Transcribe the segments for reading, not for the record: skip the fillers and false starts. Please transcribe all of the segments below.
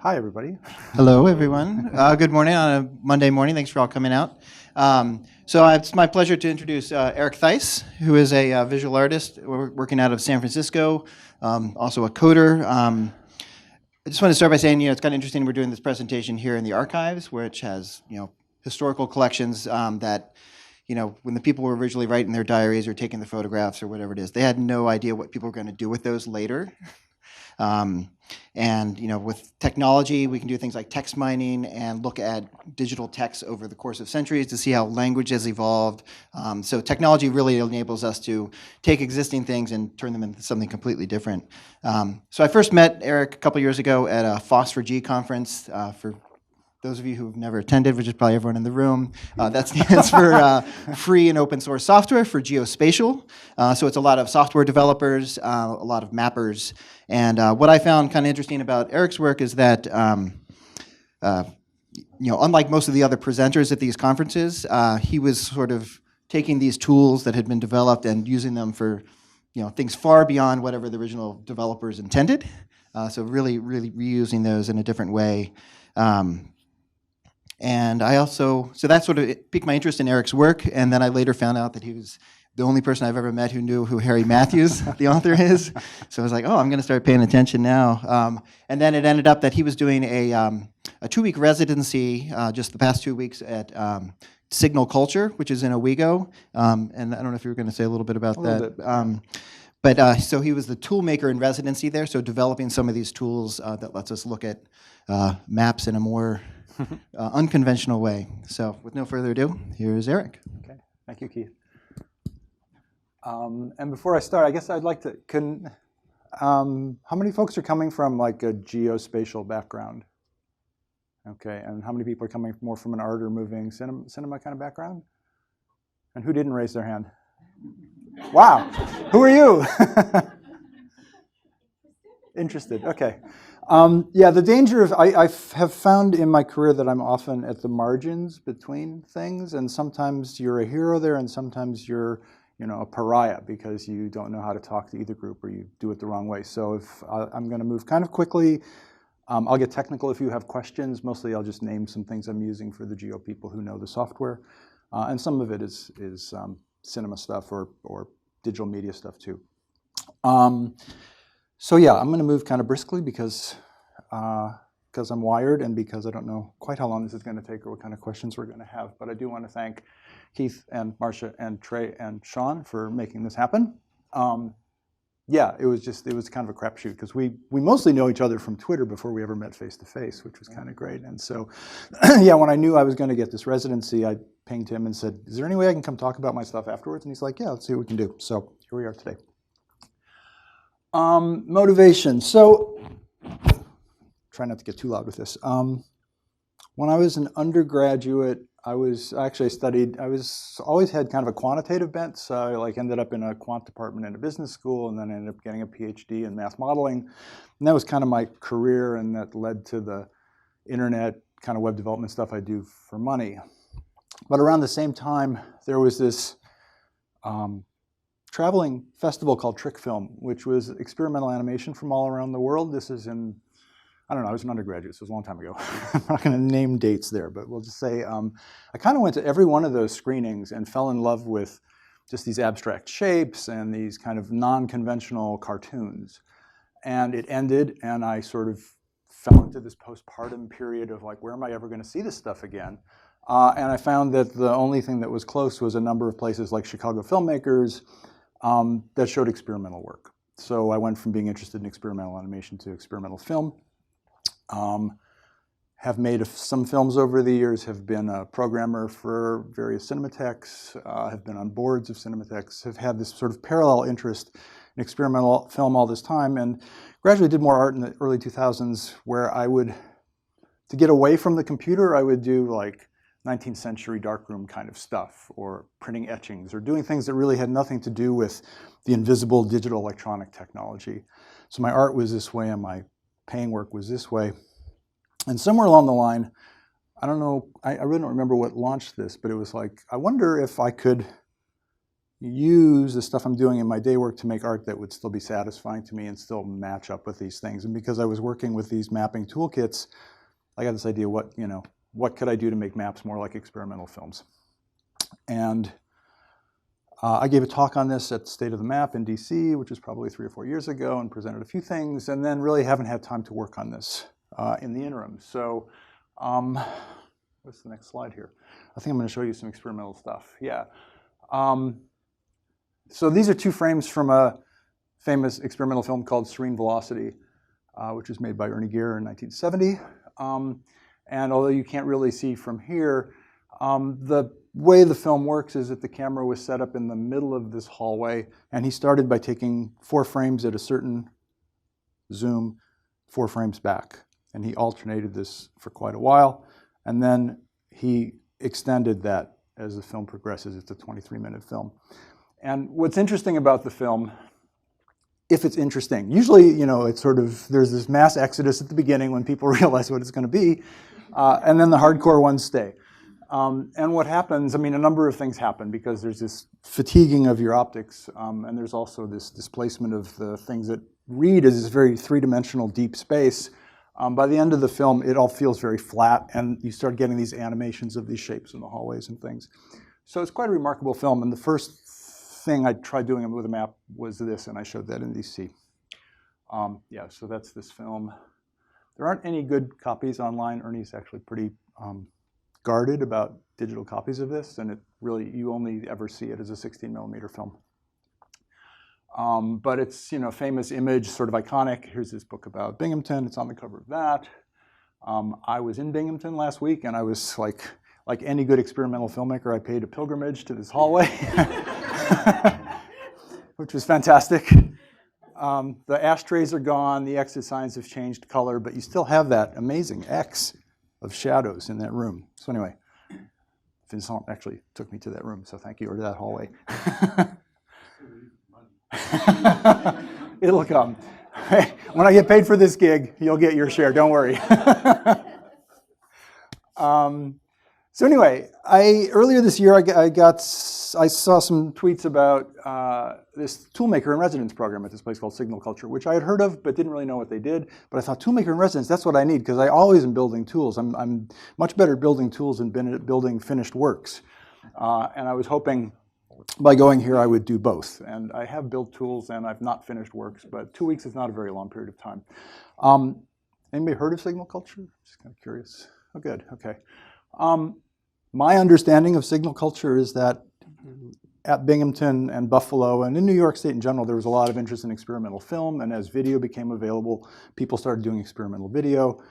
Hi, everybody. Hello, everyone. Good morning on a Monday morning. Thanks for all coming out. It's my pleasure to introduce Eric Theise, who is a visual artist working out of San Francisco, also a coder. I just want to start by saying, it's kind of interesting we're doing this presentation here in the archives, which has, historical collections that, when the people were originally writing their diaries or taking the photographs or whatever it is, they had no idea what people were going to do with those later. With technology, we can do things like text mining and look at digital text over the course of centuries to see how language has evolved. So technology really enables us to take existing things and turn them into something completely different. So I first met Eric a couple years ago at a FOSS4G conference. For those of you who have never attended, which is probably everyone in the room, that stands for free and open source software for geospatial. So it's a lot of software developers, a lot of mappers. And what I found kind of interesting about Eric's work is that, unlike most of the other presenters at these conferences, he was sort of taking these tools that had been developed and using them for, things far beyond whatever the original developers intended. So really reusing those in a different way. And so that sort of piqued my interest in Eric's work, and then I later found out that he was the only person I've ever met who knew who Harry Matthews, the author, is. So I was like, I'm going to start paying attention now. And then it ended up that he was doing a 2-week residency just the past 2 weeks at Signal Culture, which is in Owego. And I don't know if you were going to say a little bit about that. So he was the Toolmaker-in-Residency there, so developing some of these tools that lets us look at maps in a more unconventional way. So with no further ado, here's Eric. Okay, thank you, Keith. And before I start, I guess I'd like to, how many folks are coming from like a geospatial background? Okay, and how many people are coming more from an art or moving cinema kind of background? And who didn't raise their hand? Wow, who are you? Interested, okay. The danger of, I have found in my career that I'm often at the margins between things, and sometimes you're a hero there and sometimes you're, a pariah because you don't know how to talk to either group or you do it the wrong way. So if I'm going to move kind of quickly, I'll get technical if you have questions. Mostly I'll just name some things I'm using for the geo people who know the software. And some of it is cinema stuff or digital media stuff too. I'm going to move kind of briskly because I'm wired and because I don't know quite how long this is going to take or what kind of questions we're going to have. But I do want to thank Keith and Marcia and Trey and Sean for making this happen. It was kind of a crapshoot because we mostly know each other from Twitter before we ever met face to face, which was kind of great. And so, when I knew I was going to get this residency, I pinged him and said, "Is there any way I can come talk about my stuff afterwards?" And he's like, "Yeah, let's see what we can do." So here we are today. Motivation. So, try not to get too loud with this. When I was an undergraduate, I always had kind of a quantitative bent, so I ended up in a quant department in a business school, and then I ended up getting a PhD in math modeling. And that was kind of my career, and that led to the internet kind of web development stuff I do for money. But around the same time, there was this traveling festival called Trick Film, which was experimental animation from all around the world. This is in, I don't know, I was an undergraduate, so it was a long time ago. I'm not going to name dates there, but we'll just say I kind of went to every one of those screenings and fell in love with just these abstract shapes and these kind of non-conventional cartoons. And it ended, and I sort of fell into this postpartum period of like, where am I ever going to see this stuff again? And I found that the only thing that was close was a number of places like Chicago Filmmakers that showed experimental work. So I went from being interested in experimental animation to experimental film. Have made some films over the years, have been a programmer for various cinematics, have been on boards of cinematics, have had this sort of parallel interest in experimental film all this time, and gradually did more art in the early 2000s where to get away from the computer, I would do like 19th century darkroom kind of stuff, or printing etchings, or doing things that really had nothing to do with the invisible digital electronic technology. So my art was this way and my paying work was this way. And somewhere along the line, I don't know, I really don't remember what launched this, but it was like, I wonder if I could, use the stuff I'm doing in my day work to make art that would still be satisfying to me and still match up with these things. And because I was working with these mapping toolkits, I got this idea, what could I do to make maps more like experimental films? And I gave a talk on this at State of the Map in DC, which was probably 3 or 4 years ago, and presented a few things, and then really haven't had time to work on this in the interim. So what's the next slide here? I think I'm going to show you some experimental stuff. Yeah. So these are 2 frames from a famous experimental film called Serene Velocity, which was made by Ernie Gehr in 1970. And although you can't really see from here, the way the film works is that the camera was set up in the middle of this hallway, and he started by taking 4 frames at a certain zoom, 4 frames back. And he alternated this for quite a while, and then he extended that as the film progresses. It's a 23-minute film. And what's interesting about the film, if it's interesting, usually, it's sort of, there's this mass exodus at the beginning when people realize what it's going to be, and then the hardcore ones stay. And what happens, a number of things happen because there's this fatiguing of your optics, and there's also this displacement of the things that read as this very 3-dimensional deep space. By the end of the film, it all feels very flat, and you start getting these animations of these shapes in the hallways and things. So it's quite a remarkable film, and the first thing I tried doing with a map was this, and I showed that in DC. Yeah, so that's this film. There aren't any good copies online. Ernie's actually pretty guarded about digital copies of this, and you only ever see it as a 16mm film. But it's, famous image, sort of iconic. Here's this book about Binghamton. It's on the cover of that. I was in Binghamton last week, and I was like any good experimental filmmaker, I paid a pilgrimage to this hallway, which was fantastic. The ashtrays are gone. The exit signs have changed color, but you still have that amazing X of shadows in that room. So anyway, Vincent actually took me to that room, so thank you, or to that hallway. It'll come. When I get paid for this gig, you'll get your share, don't worry. So anyway, earlier this year I saw some tweets about this Toolmaker-in-Residence program at this place called Signal Culture, which I had heard of but didn't really know what they did. But I thought, Toolmaker-in-Residence, that's what I need, because I always am building tools. I'm much better at building tools than building finished works. And I was hoping by going here I would do both. And I have built tools and I've not finished works, but 2 weeks is not a very long period of time. Anybody heard of Signal Culture? Just kind of curious. Oh, good. Okay. My understanding of Signal Culture is that at Binghamton and Buffalo and in New York State in general, there was a lot of interest in experimental film, and as video became available, people started doing experimental video.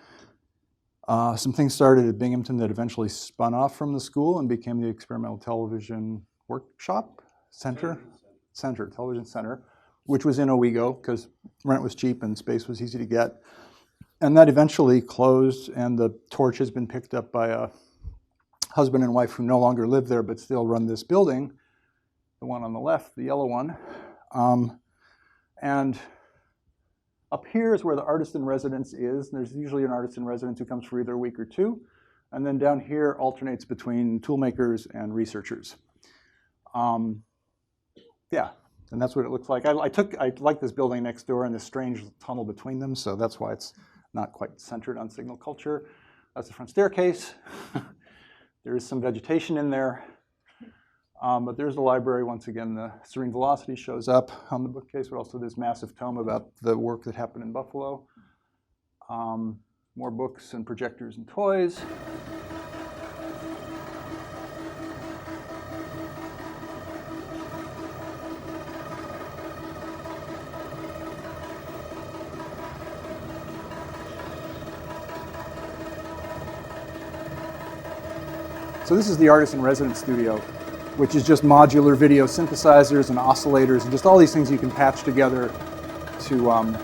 Some things started at Binghamton that eventually spun off from the school and became the Experimental Television Workshop Television Center, which was in Owego because rent was cheap and space was easy to get. And that eventually closed, and the torch has been picked up by a husband and wife who no longer live there but still run this building, the one on the left, the yellow one. And up here is where the artist in residence is. There's usually an artist in residence who comes for either a week or 2. And then down here alternates between toolmakers and researchers. Yeah, and that's what it looks like. I like this building next door and this strange tunnel between them, so that's why it's not quite centered on Signal Culture. That's the front staircase. There is some vegetation in there. But there's the library. Once again, the Serene Velocity shows up on the bookcase, but also this massive tome about the work that happened in Buffalo. More books and projectors and toys. So this is the artist in residence studio, which is just modular video synthesizers and oscillators and just all these things you can patch together to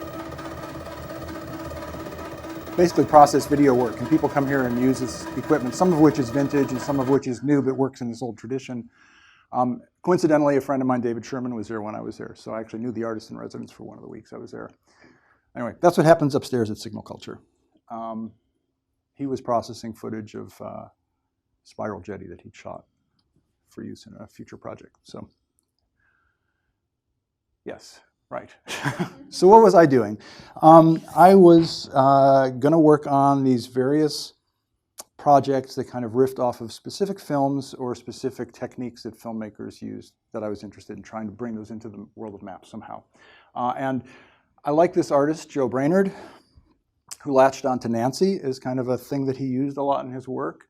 basically process video work. And people come here and use this equipment, some of which is vintage and some of which is new, but works in this old tradition. Coincidentally, a friend of mine, David Sherman, was there when I was there. So I actually knew the artist in residence for one of the weeks I was there. Anyway, that's what happens upstairs at Signal Culture. He was processing footage of Spiral Jetty that he'd shot for use in a future project. So Yes, right. So what was I doing? I was going to work on these various projects that kind of riffed off of specific films or specific techniques that filmmakers used that I was interested in trying to bring those into the world of maps somehow. And I like this artist, Joe Brainard, who latched onto Nancy as kind of a thing that he used a lot in his work,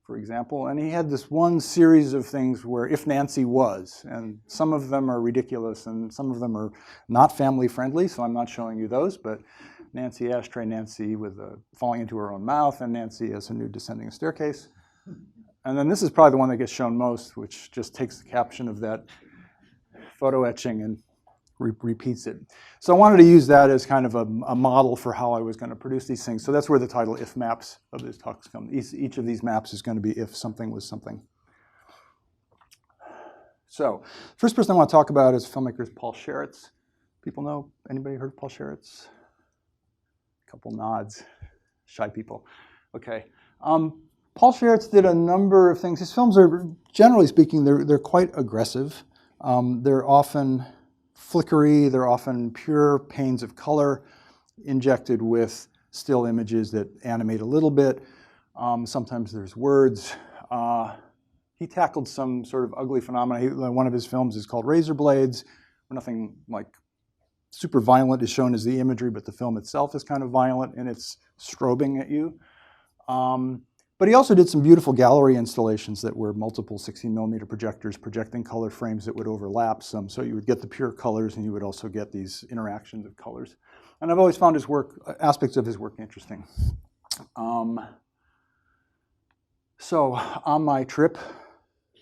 for example. And he had this one series of things where if Nancy was, and some of them are ridiculous and some of them are not family friendly, so I'm not showing you those, but Nancy Ashtray, Nancy with falling into her own mouth, and Nancy as a nude descending a staircase. And then this is probably the one that gets shown most, which just takes the caption of that photo etching and repeats it. So I wanted to use that as kind of a model for how I was going to produce these things. So that's where the title If Maps of this talks come. Each of these maps is going to be if something was something. So first person I want to talk about is filmmaker Paul Sharits. People know? Anybody heard of Paul Sharits? Couple nods, shy people. Okay. Paul Sharits did a number of things. His films are, generally speaking, they're quite aggressive. They're often flickery. They're often pure panes of color injected with still images that animate a little bit. Sometimes there's words. He tackled some sort of ugly phenomena. One of his films is called Razor Blades, where nothing like super violent is shown as the imagery, but the film itself is kind of violent and it's strobing at you. But he also did some beautiful gallery installations that were multiple 16mm projectors projecting color frames that would overlap some. So you would get the pure colors and you would also get these interactions of colors. And I've always found his work, aspects of his work interesting. So on my trip,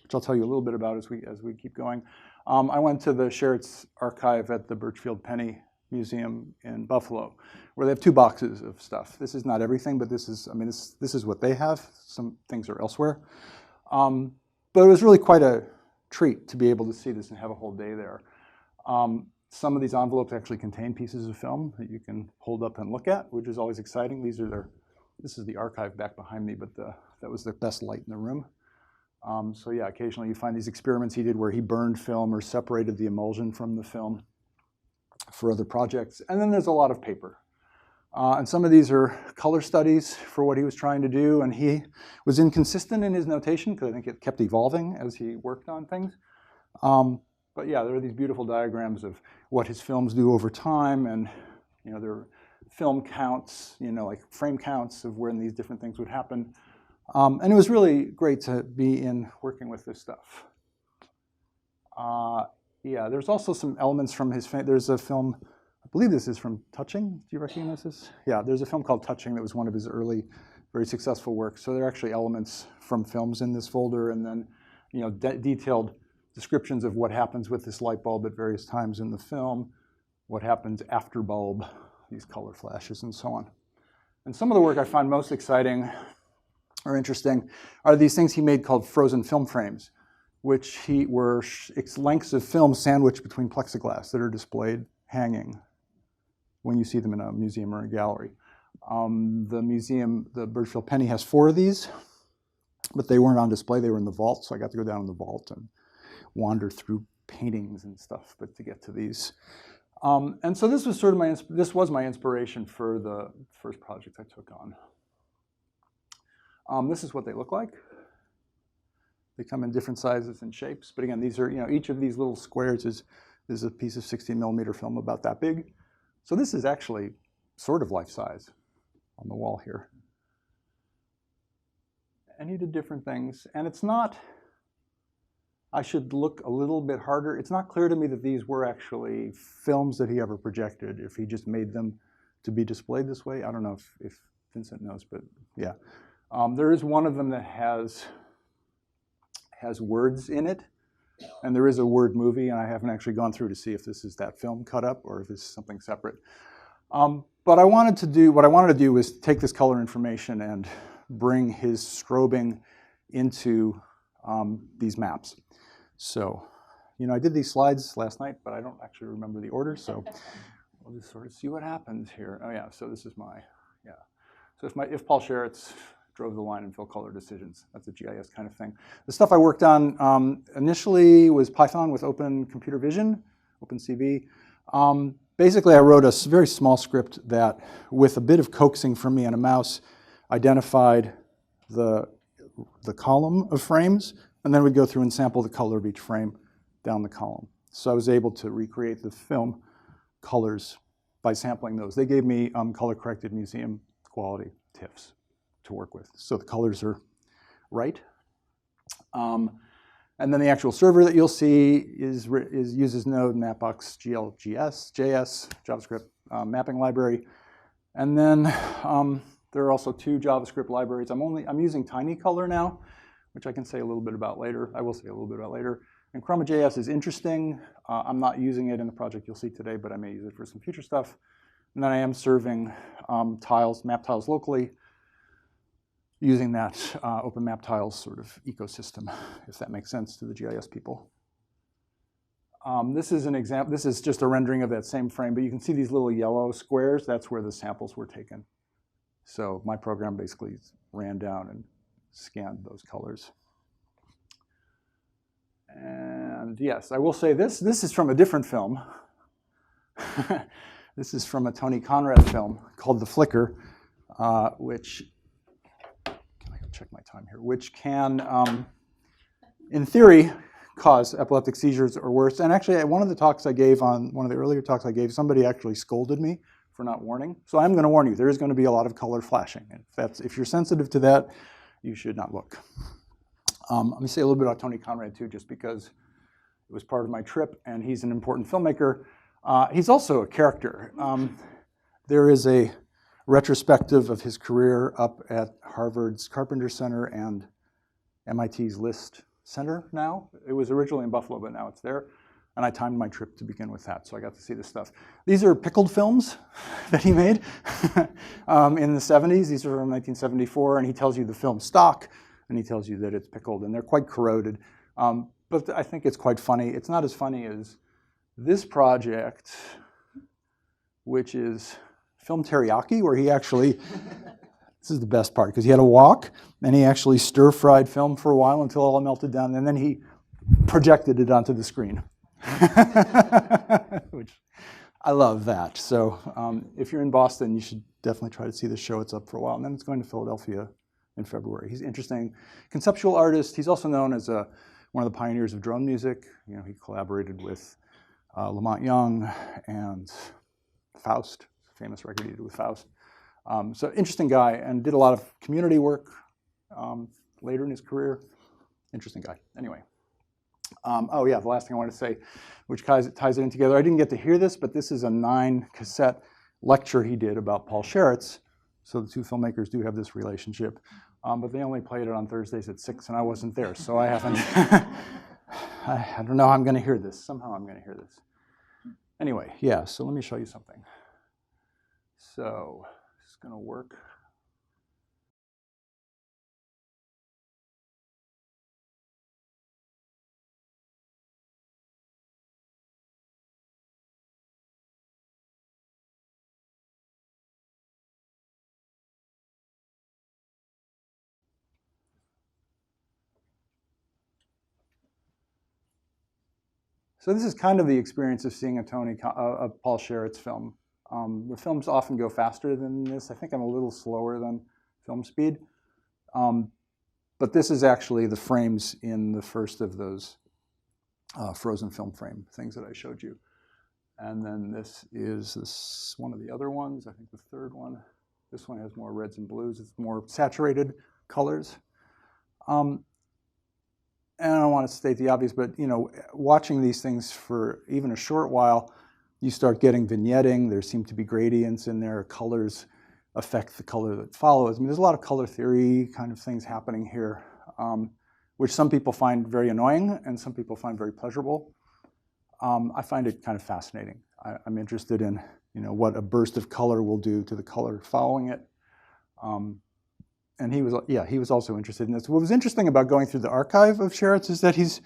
which I'll tell you a little bit about as we keep going, I went to the Sharits archive at the Birchfield Penny Museum in Buffalo, where they have 2 boxes of stuff. This is not everything, but this is what they have. Some things are elsewhere. But it was really quite a treat to be able to see this and have a whole day there. Some of these envelopes actually contain pieces of film that you can hold up and look at, which is always exciting. This is the archive back behind me, but that was the best light in the room. So yeah, occasionally you find these experiments he did where he burned film or separated the emulsion from the film for other projects. And then there's a lot of paper. And some of these are color studies for what he was trying to do. And he was inconsistent in his notation because I think it kept evolving as he worked on things. But yeah, there are these beautiful diagrams of what his films do over time. And there are film counts, like frame counts of when these different things would happen. And it was really great to be in working with this stuff. Yeah, there's also some elements from his, there's a film, I believe this is from Touching. Do you recognize this? Yeah, there's a film called Touching that was one of his early, very successful works. So there are actually elements from films in this folder, and then, detailed descriptions of what happens with this light bulb at various times in the film, what happens after bulb, these color flashes, and so on. And some of the work I find most exciting or interesting are these things he made called frozen film frames, which were lengths of film sandwiched between plexiglass that are displayed hanging when you see them in a museum or a gallery. The Birchfield Penny has 4 of these, but they weren't on display. They were in the vault, so I got to go down in the vault and wander through paintings and stuff, but to get to these. And so this was sort of my inspiration for the first project I took on. This is what they look like. They come in different sizes and shapes, but again, these are, each of these little squares is a piece of 16mm film about that big. So this is actually sort of life size on the wall here. And he did different things, and it's not, I should look a little bit harder. It's not clear to me that these were actually films that he ever projected, if he just made them to be displayed this way. I don't know if Vincent knows, but yeah. There is one of them that has words in it, and there is a word movie, and I haven't actually gone through to see if this is that film cut up or if it's something separate. But what I wanted to do was take this color information and bring his strobing into these maps. So, I did these slides last night, but I don't actually remember the order, so we'll just sort of see what happens here. Oh yeah, so this is so if Paul Sharits drove the line and fill color decisions. That's a GIS kind of thing. The stuff I worked on initially was Python with Open Computer Vision, OpenCV. Basically, I wrote a very small script that, with a bit of coaxing from me and a mouse, identified the column of frames, and then we'd go through and sample the color of each frame down the column. So I was able to recreate the film colors by sampling those. They gave me color-corrected museum quality TIFFs to work with, so the colors are right. And then the actual server that you'll see uses Node, Mapbox GL, JS, JavaScript mapping library. And then there are also 2 JavaScript libraries. I'm using TinyColor now, which I can say a little bit about later. I will say a little bit about later. And Chroma.js is interesting. I'm not using it in the project you'll see today, but I may use it for some future stuff. And then I am serving map tiles locally, using that open map tiles sort of ecosystem, if that makes sense to the GIS people. This is an example. This is just a rendering of that same frame, but you can see these little yellow squares. That's where the samples were taken. So my program basically ran down and scanned those colors. And yes, I will say this. This is from a different film. This is from a Tony Conrad film called The Flicker, which, check my time here, which can, in theory, cause epileptic seizures or worse. And actually, at one of the talks I gave, on one of the earlier talks I gave, somebody actually scolded me for not warning. So I'm going to warn you, there is going to be a lot of color flashing. If you're sensitive to that, you should not look. Let me say a little bit about Tony Conrad, too, just because it was part of my trip, and he's an important filmmaker. He's also a character. There is a retrospective of his career up at Harvard's Carpenter Center and MIT's List Center now. It was originally in Buffalo, but now it's there. And I timed my trip to begin with that, so I got to see this stuff. These are pickled films that he made in the 70s. These are from 1974, and he tells you the film stock, and he tells you that it's pickled, and they're quite corroded. But I think it's quite funny. It's not as funny as this project, which is Film Teriyaki, where he actually, this is the best part, because he had a wok, and he actually stir-fried film for a while until it all melted down, and then he projected it onto the screen. Which I love that. So if you're in Boston, you should definitely try to see this show. It's up for a while, and then it's going to Philadelphia in February. He's interesting conceptual artist. He's also known as one of the pioneers of drone music. You know, he collaborated with Lamont Young and Faust, famous record he did with Faust. So interesting guy, and did a lot of community work later in his career. Interesting guy. Anyway. Oh yeah, the last thing I wanted to say, which ties it in together. I didn't get to hear this, but this is a 9-cassette lecture he did about Paul Schertz. So the 2 filmmakers do have this relationship, but they only played it on Thursdays at 6, and I wasn't there, so I haven't. I don't know how I'm going to hear this. Somehow I'm going to hear this. Anyway, yeah. So let me show you something. So it's going to work. So this is kind of the experience of seeing a Paul Schertz film. The films often go faster than this. I think I'm a little slower than film speed. But this is actually the frames in the first of those frozen film frame things that I showed you. And then this is one of the other ones, I think the third one. This one has more reds and blues. It's more saturated colors. And I don't want to state the obvious, but you know, watching these things for even a short while, you start getting vignetting. There seem to be gradients in there. Colors affect the color that follows. I mean, there's a lot of color theory kind of things happening here, which some people find very annoying and some people find very pleasurable. I find it kind of fascinating. I'm interested in, you know, what a burst of color will do to the color following it. And he was also interested in this. What was interesting about going through the archive of Schertz is that he's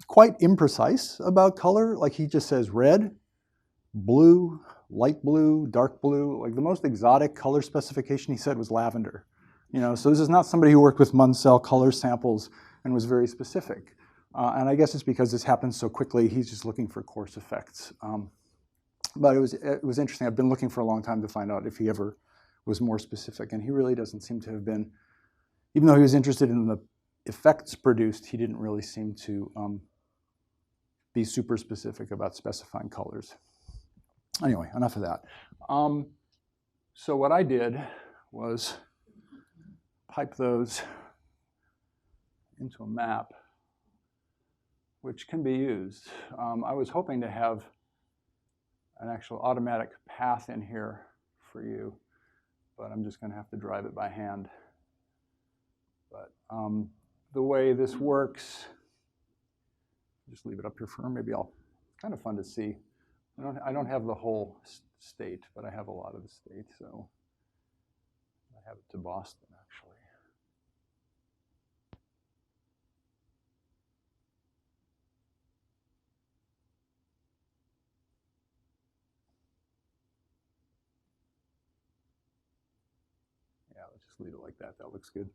quite imprecise about color. Like he just says red, blue, light blue, dark blue. Like the most exotic color specification he said was lavender. You know, so this is not somebody who worked with Munsell color samples and was very specific. And I guess it's because this happens so quickly, he's just looking for coarse effects. But it was interesting. I've been looking for a long time to find out if he ever was more specific, and he really doesn't seem to have been. Even though he was interested in the effects produced, he didn't really seem to be super specific about specifying colors. Anyway, enough of that. So what I did was pipe those into a map, which can be used. I was hoping to have an actual automatic path in here for you, but I'm just going to have to drive it by hand. But the way this works, just leave it up here for maybe I'll. Kind of fun to see. I don't have the whole state, but I have a lot of the state, so I have it to Boston actually. Yeah, let's just leave it like that. That looks good.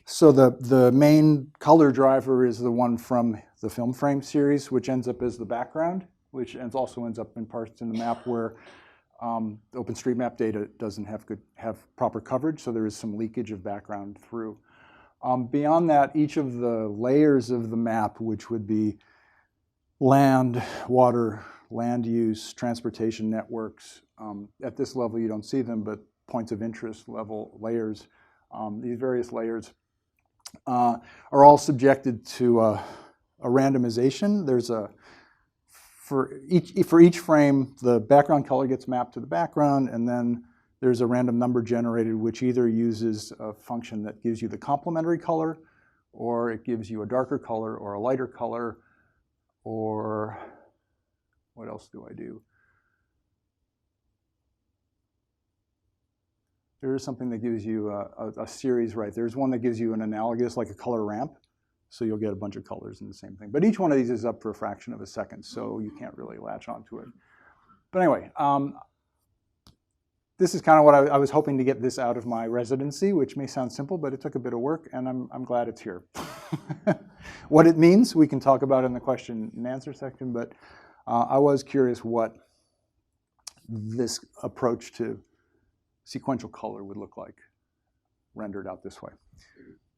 So the main color driver is the one from the film frame series, which ends up as the background, which also ends up in parts in the map where OpenStreetMap data doesn't have proper coverage, so there is some leakage of background through. Beyond that, each of the layers of the map, which would be land, water, land use, transportation networks, at this level you don't see them, but points of interest level layers, these various layers are all subjected to a randomization. There's for each frame, the background color gets mapped to the background, and then there's a random number generated which either uses a function that gives you the complementary color, or it gives you a darker color or a lighter color, or what else do I do? There is something that gives you a series, right? There's one that gives you an analogous, like a color ramp. So you'll get a bunch of colors in the same thing. But each one of these is up for a fraction of a second, so you can't really latch onto it. But anyway, this is kind of what I was hoping to get this out of my residency, which may sound simple, but it took a bit of work, and I'm glad it's here. What it means, we can talk about in the question and answer section, but I was curious what this approach to sequential color would look like rendered out this way.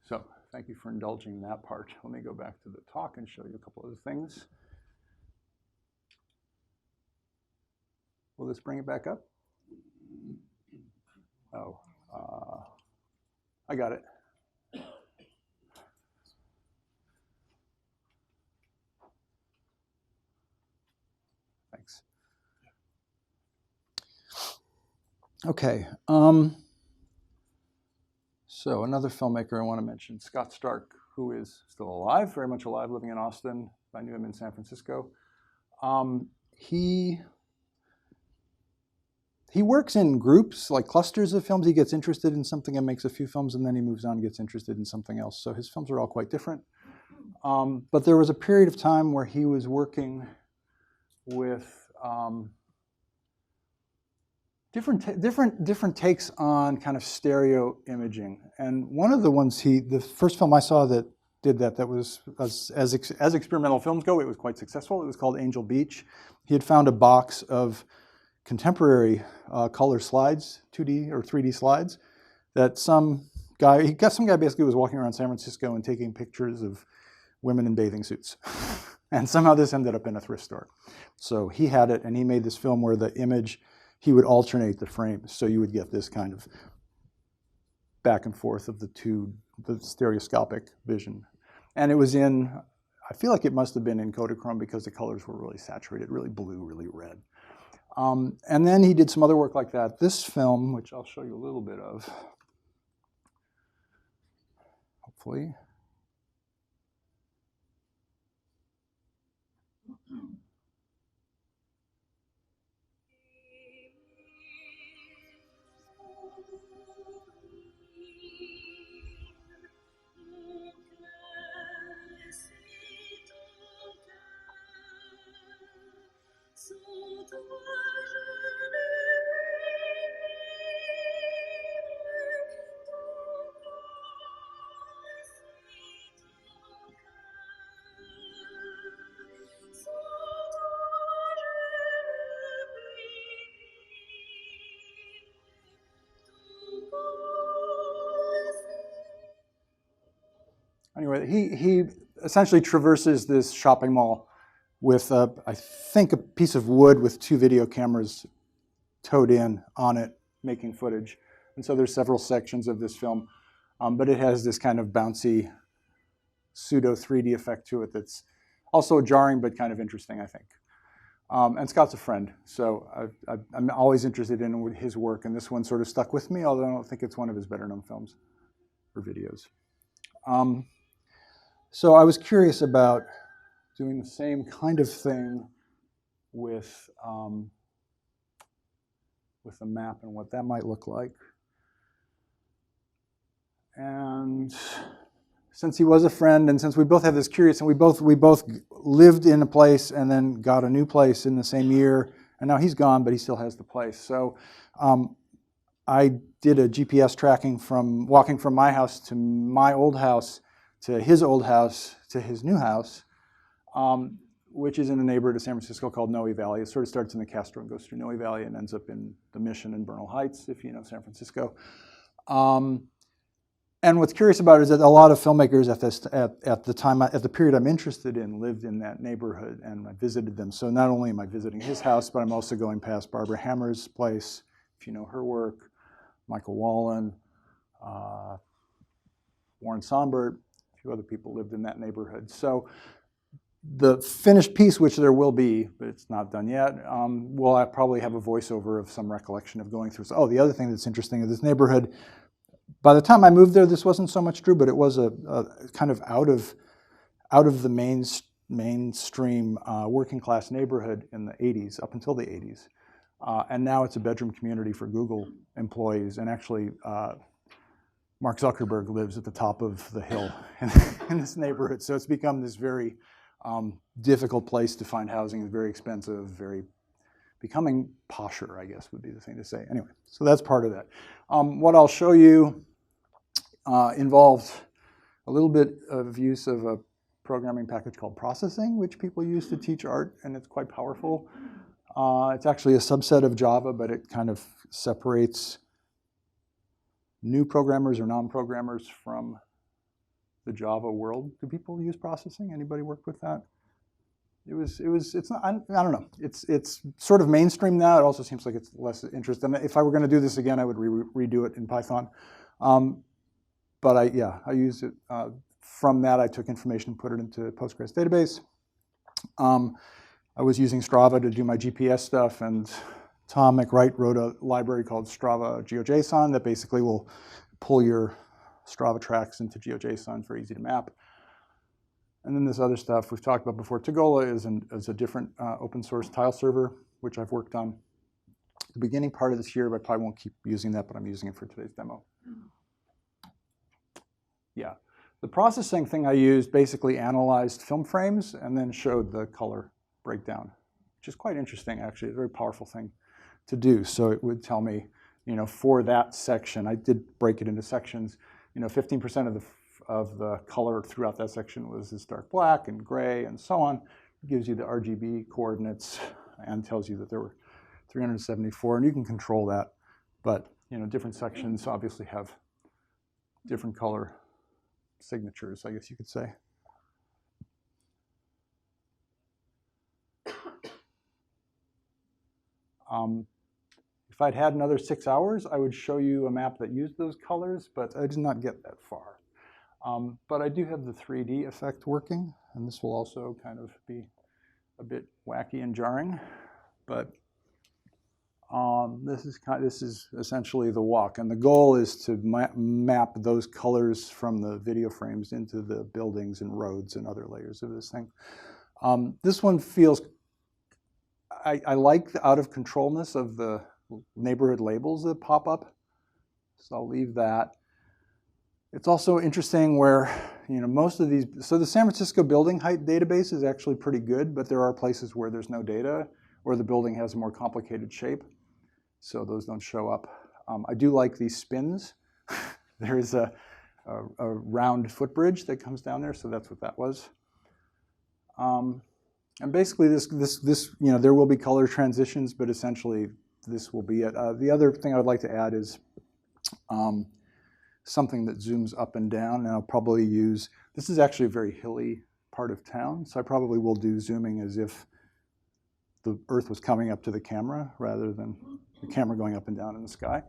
So thank you for indulging in that part. Let me go back to the talk and show you a couple other things. Will this bring it back up? Oh, I got it. Thanks. Okay. So another filmmaker I want to mention, Scott Stark, who is still alive, very much alive, living in Austin. I knew him in San Francisco. He works in groups, like clusters of films. He gets interested in something and makes a few films, and then he moves on and gets interested in something else. So his films are all quite different. But there was a period of time where he was working with different takes on kind of stereo imaging. And one of the ones the first film I saw that did that was, as experimental films go, it was quite successful. It was called Angel Beach. He had found a box of contemporary color slides, 2D or 3D slides, that some guy basically was walking around San Francisco and taking pictures of women in bathing suits. And somehow this ended up in a thrift store. So he had it, and he made this film where the image, he would alternate the frames. So you would get this kind of back and forth of the stereoscopic vision. And it was I feel like it must have been in Kodachrome because the colors were really saturated, really blue, really red. And then he did some other work like that. This film, which I'll show you a little bit of, hopefully. Anyway, he essentially traverses this shopping mall with, I think, a piece of wood with 2 video cameras towed in on it, making footage. And so there's several sections of this film, but it has this kind of bouncy pseudo 3D effect to it that's also jarring but kind of interesting, I think. And Scott's a friend, so I'm always interested in his work, and this one sort of stuck with me, although I don't think it's one of his better-known films or videos. So I was curious about doing the same kind of thing with a map and what that might look like. And since he was a friend, and since we both have this curious, and we both lived in a place and then got a new place in the same year, and now he's gone, but he still has the place. So I did a GPS tracking from walking from my house to my old house to his old house to his new house, which is in a neighborhood of San Francisco called Noe Valley. It sort of starts in the Castro and goes through Noe Valley and ends up in the Mission and Bernal Heights, if you know San Francisco. And what's curious about it is that a lot of filmmakers at the period I'm interested in lived in that neighborhood, and I visited them. So not only am I visiting his house, but I'm also going past Barbara Hammer's place, if you know her work, Michael Wallen, Warren Sombert, a few other people lived in that neighborhood. So the finished piece, which there will be, but it's not done yet, will probably have a voiceover of some recollection of going through. So, the other thing that's interesting is this neighborhood. By the time I moved there, this wasn't so much true, but it was a kind of out of the mainstream working class neighborhood in the 80s, up until the 80s. And now it's a bedroom community for Google employees. And actually, Mark Zuckerberg lives at the top of the hill in this neighborhood. So it's become this very difficult place to find housing. It's very expensive, becoming posher, I guess, would be the thing to say. Anyway, so that's part of that. What I'll show you involves a little bit of use of a programming package called processing, which people use to teach art, and it's quite powerful. It's actually a subset of Java, but it kind of separates new programmers or non-programmers from the Java world. Do people use processing? Anybody work with that? It's not, I don't know. It's sort of mainstream now. It also seems like it's less interest. And if I were going to do this again, I would redo it in Python. But I used it. From that, I took information and put it into a PostGIS database. I was using Strava to do my GPS stuff, and Tom McWright wrote a library called Strava GeoJSON that basically will pull your Strava tracks into GeoJSON for easy to map. And then this other stuff we've talked about before. Tagola is a different open source tile server, which I've worked on at the beginning part of this year, but I probably won't keep using that, but I'm using it for today's demo. Yeah, the processing thing I used basically analyzed film frames and then showed the color breakdown, which is quite interesting, actually. It's a very powerful thing to do. So it would tell me, for that section, I did break it into sections, 15% of the color throughout that section was this dark black and gray and so on. It gives you the RGB coordinates and tells you that there were 374, and you can control that. But different sections obviously have different color signatures, I guess you could say. If I'd had another 6 hours, I would show you a map that used those colors, but I did not get that far. But I do have the 3D effect working, and this will also kind of be a bit wacky and jarring. But this is essentially the walk, and the goal is to map those colors from the video frames into the buildings and roads and other layers of this thing. This one feels, I like the out of controlness of the neighborhood labels that pop up, so I'll leave that. It's also interesting where, most of these, so the San Francisco building height database is actually pretty good, but there are places where there's no data or the building has a more complicated shape, so those don't show up. I do like these spins. There is a round footbridge that comes down there, so that's what that was. And basically this there will be color transitions, but essentially this will be it. The other thing I would like to add is, something that zooms up and down, and I'll probably use, this is actually a very hilly part of town, so I probably will do zooming as if the Earth was coming up to the camera rather than the camera going up and down in the sky.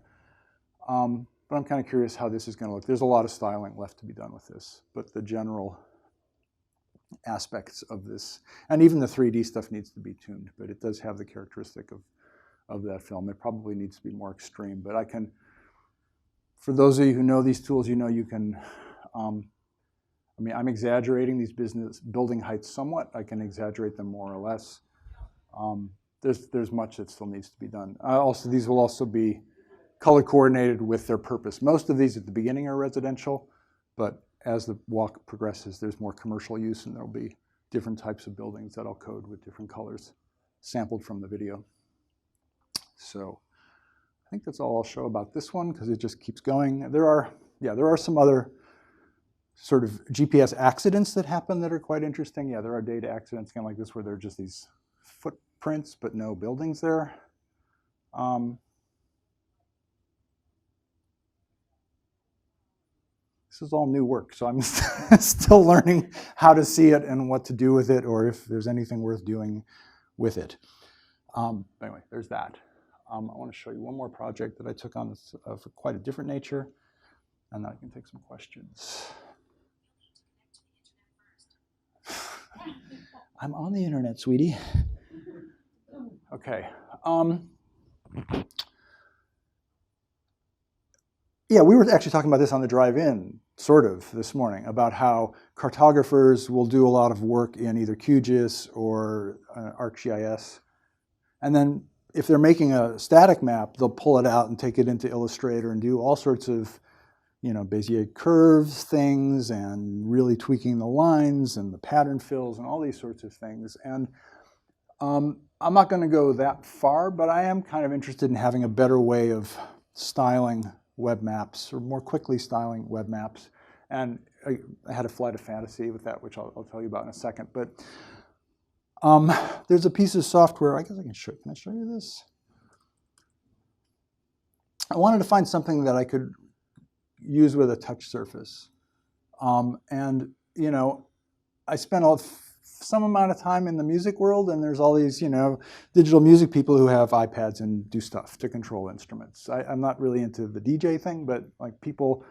But I'm kind of curious how this is going to look. There's a lot of styling left to be done with this, but the general aspects of this, and even the 3D stuff needs to be tuned, but it does have the characteristic of that film. It probably needs to be more extreme, but I can, for those of you who know these tools, you know you can, I mean, I'm exaggerating these building heights somewhat. I can exaggerate them more or less. There's much that still needs to be done. Also, these will also be color coordinated with their purpose. Most of these at the beginning are residential, but as the walk progresses, there's more commercial use, and there'll be different types of buildings that I'll code with different colors sampled from the video. So I think that's all I'll show about this one, because it just keeps going. There are some other sort of GPS accidents that happen that are quite interesting. Yeah, there are data accidents kind of like this, where there are just these footprints but no buildings there. This is all new work, so I'm still learning how to see it and what to do with it, or if there's anything worth doing with it. Anyway, there's that. I want to show you one more project that I took on for quite a different nature, and then I can take some questions. I'm on the internet, sweetie. Okay. Yeah, we were actually talking about this on the drive-in, sort of, this morning, about how cartographers will do a lot of work in either QGIS or ArcGIS. And then if they're making a static map, they'll pull it out and take it into Illustrator and do all sorts of, you know, Bezier curves things and really tweaking the lines and the pattern fills and all these sorts of things. And I'm not going to go that far, but I am kind of interested in having a better way of styling web maps, or more quickly styling web maps. And I had a flight of fantasy with that, which I'll tell you about in a second. But there's a piece of software, I guess I can show you this? I wanted to find something that I could use with a touch surface. And, you know, I spent some amount of time in the music world, and there's all these, you know, digital music people who have iPads and do stuff to control instruments. I'm not really into the DJ thing, but like people,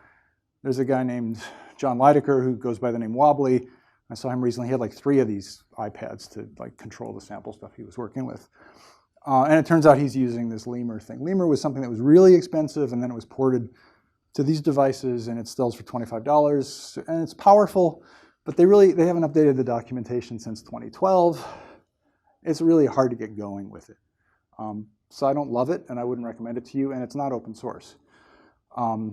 there's a guy named John Leidecker who goes by the name Wobbly. I saw him recently. He had like 3 of these iPads to like control the sample stuff he was working with. And it turns out he's using this Lemur thing. Lemur was something that was really expensive, and then it was ported to these devices, and it sells for $25, and it's powerful. But they haven't updated the documentation since 2012. It's really hard to get going with it. So I don't love it, and I wouldn't recommend it to you, and it's not open source.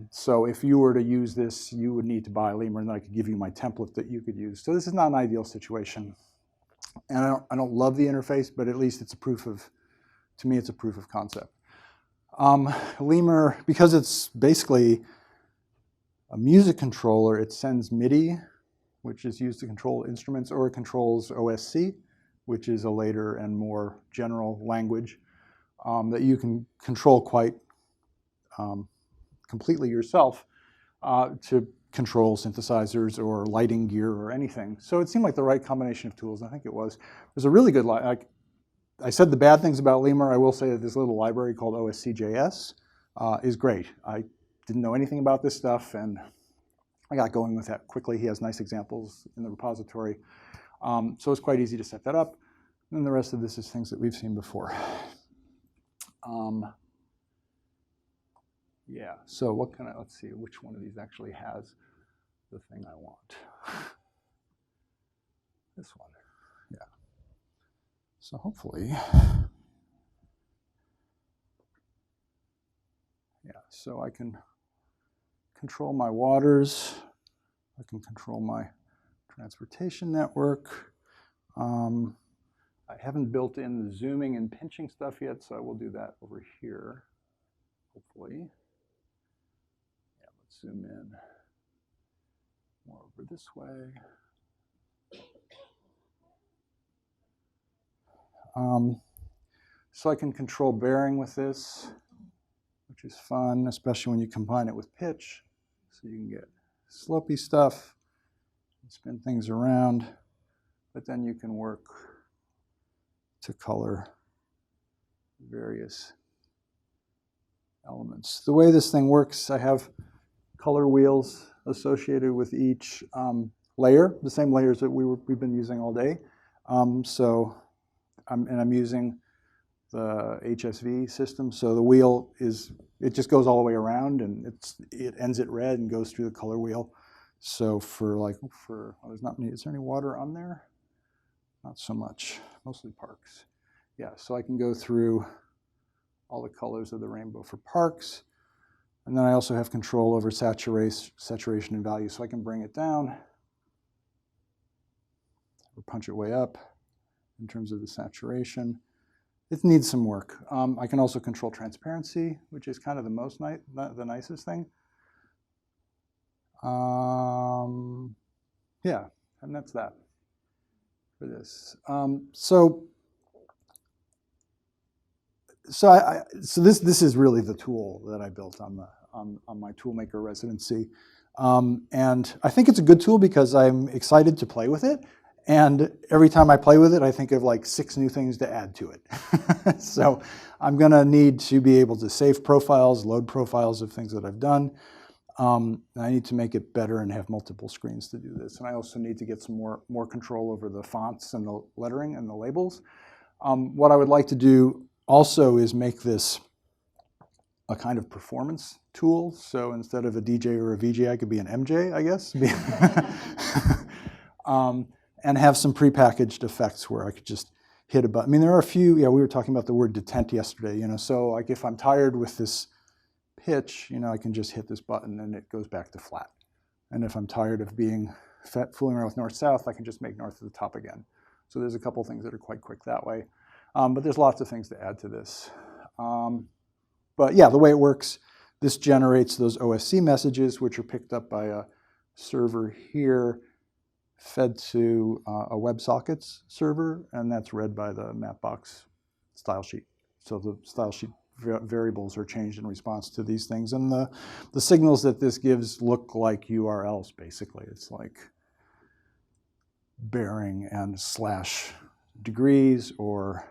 So if you were to use this, you would need to buy Lemur, and then I could give you my template that you could use. So this is not an ideal situation. And I don't love the interface, but at least it's a proof of, to me, it's a proof of concept. Lemur, because it's basically a music controller, it sends MIDI, which is used to control instruments, or it controls OSC, which is a later and more general language that you can control quite completely yourself to control synthesizers or lighting gear or anything. So it seemed like the right combination of tools. I think it was. There's a really good, I said the bad things about Lemur. I will say that this little library called OSCJS is great. I didn't know anything about this stuff, and I got going with that quickly. He has nice examples in the repository. So it's quite easy to set that up. And then the rest of this is things that we've seen before. Yeah, so what can let's see, which one of these actually has the thing I want. This one, yeah. So hopefully, yeah, so I can control my waters. I can control my transportation network. I haven't built in the zooming and pinching stuff yet, so I will do that over here, hopefully. Yeah, let's zoom in more over this way. So I can control bearing with this, which is fun, especially when you combine it with pitch. So you can get slopey stuff, spin things around, but then you can work to color various elements. The way this thing works, I have color wheels associated with each layer, the same layers that we've been using all day. I'm using the HSV system, so the wheel it just goes all the way around, and it ends at red and goes through the color wheel. So there's not any, is there any water on there? Not so much, mostly parks. Yeah, so I can go through all the colors of the rainbow for parks. And then I also have control over saturation and value, so I can bring it down or punch it way up in terms of the saturation. It needs some work. I can also control transparency, which is kind of the nicest thing. Yeah, and that's that for this. So this is really the tool that I built on my Toolmaker residency, and I think it's a good tool because I'm excited to play with it. And every time I play with it, I think of like 6 new things to add to it. So I'm going to need to be able to save profiles, load profiles of things that I've done. I need to make it better and have multiple screens to do this. And I also need to get some more control over the fonts and the lettering and the labels. What I would like to do also is make this a kind of performance tool. So instead of a DJ or a VJ, I could be an MJ, I guess. And have some prepackaged effects where I could just hit a button. I mean, there are a few, we were talking about the word detent yesterday, so like if I'm tired with this pitch, I can just hit this button and it goes back to flat. And if I'm tired of fooling around with north-south, I can just make north to the top again. So there's a couple things that are quite quick that way. But there's lots of things to add to this. But yeah, the way it works, this generates those OSC messages, which are picked up by a server here, fed to a WebSockets server, and that's read by the Mapbox style sheet. So the style sheet variables are changed in response to these things. And the signals that this gives look like URLs, basically. It's like bearing and /degrees or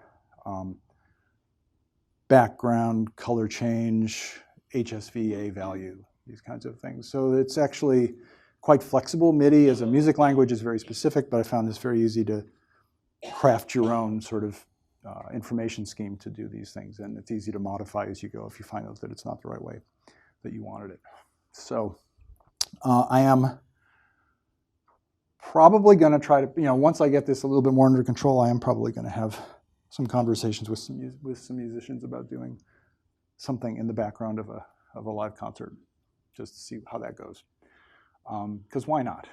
background, color change, HSVA value, these kinds of things. So it's actually quite flexible. MIDI as a music language is very specific, but I found this very easy to craft your own sort of information scheme to do these things. And it's easy to modify as you go if you find out that it's not the right way that you wanted it. So I am probably going to try to, once I get this a little bit more under control, I am probably going to have some conversations with some musicians about doing something in the background of a live concert, just to see how that goes. Because why not?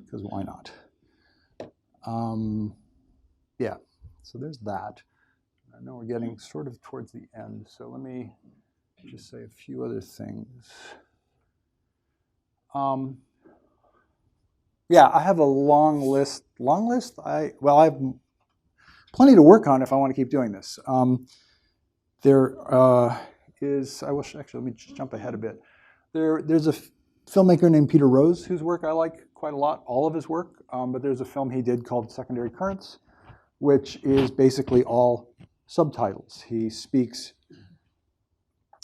Because why not? Yeah, so there's that. I know we're getting sort of towards the end, so let me just say a few other things. Yeah, I have a long list. Long list? I have plenty to work on if I want to keep doing this. There is, actually, let me just jump ahead a bit. There's a filmmaker named Peter Rose whose work I like quite a lot, all of his work, but there's a film he did called Secondary Currents, which is basically all subtitles. He speaks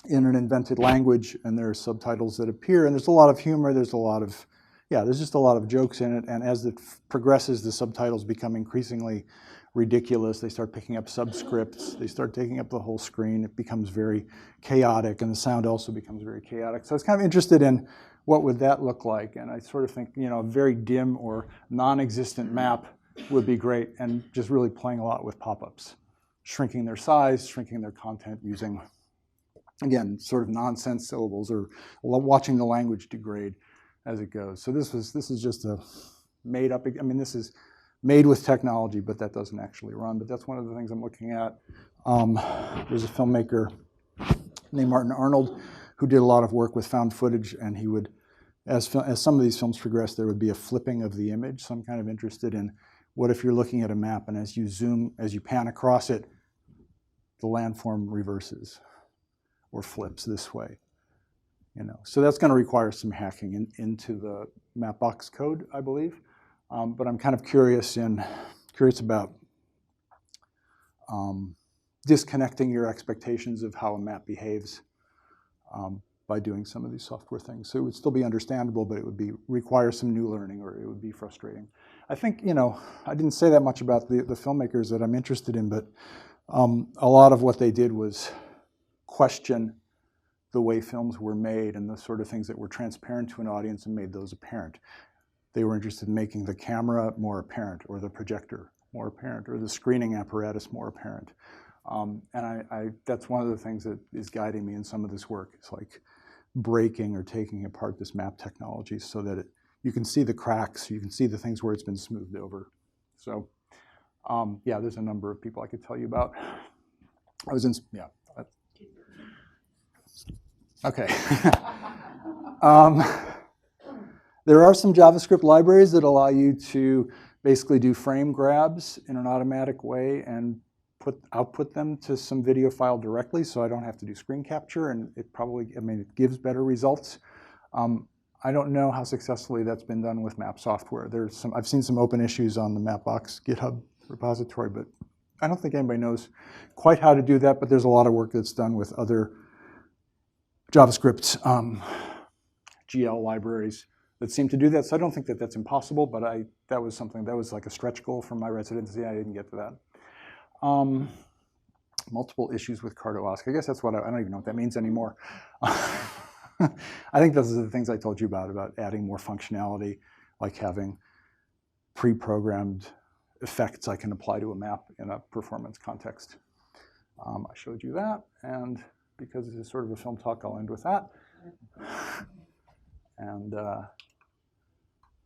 in an invented language, and there are subtitles that appear, and there's a lot of humor, there's just a lot of jokes in it, and as it progresses, the subtitles become increasingly ridiculous. They start picking up subscripts, they start taking up the whole screen, it becomes very chaotic, and the sound also becomes very chaotic. So I was kind of interested in what would that look like, and I sort of think, a very dim or non-existent map would be great, and just really playing a lot with pop-ups, shrinking their size, shrinking their content using, again, sort of nonsense syllables, or watching the language degrade as it goes. So this is just a made up, this is made with technology, but that doesn't actually run. But that's one of the things I'm looking at. There's a filmmaker named Martin Arnold who did a lot of work with found footage, and he would, as some of these films progress, there would be a flipping of the image. So I'm kind of interested in what if you're looking at a map, and as you pan across it, the landform reverses or flips this way. So that's going to require some hacking into the Mapbox code, I believe. But I'm kind of curious about disconnecting your expectations of how a map behaves by doing some of these software things. So it would still be understandable, but it would require some new learning, or it would be frustrating. I think, I didn't say that much about the filmmakers that I'm interested in, but a lot of what they did was question the way films were made and the sort of things that were transparent to an audience and made those apparent. They were interested in making the camera more apparent, or the projector more apparent, or the screening apparatus more apparent. And that's one of the things that is guiding me in some of this work. It's like breaking or taking apart this map technology so that you can see the cracks, you can see the things where it's been smoothed over. So yeah, there's a number of people I could tell you about. Okay. There are some JavaScript libraries that allow you to basically do frame grabs in an automatic way and output them to some video file directly, so I don't have to do screen capture, and it gives better results. I don't know how successfully that's been done with map software. I've seen some open issues on the Mapbox GitHub repository, but I don't think anybody knows quite how to do that, but there's a lot of work that's done with other JavaScript GL libraries that seem to do that. So I don't think that that's impossible, but that was like a stretch goal for my residency. I didn't get to that. Multiple issues with Cartography. I guess that's what I don't even know what that means anymore. I think those are the things I told you about adding more functionality, like having pre-programmed effects I can apply to a map in a performance context. I showed you that, and because this is sort of a film talk, I'll end with that. And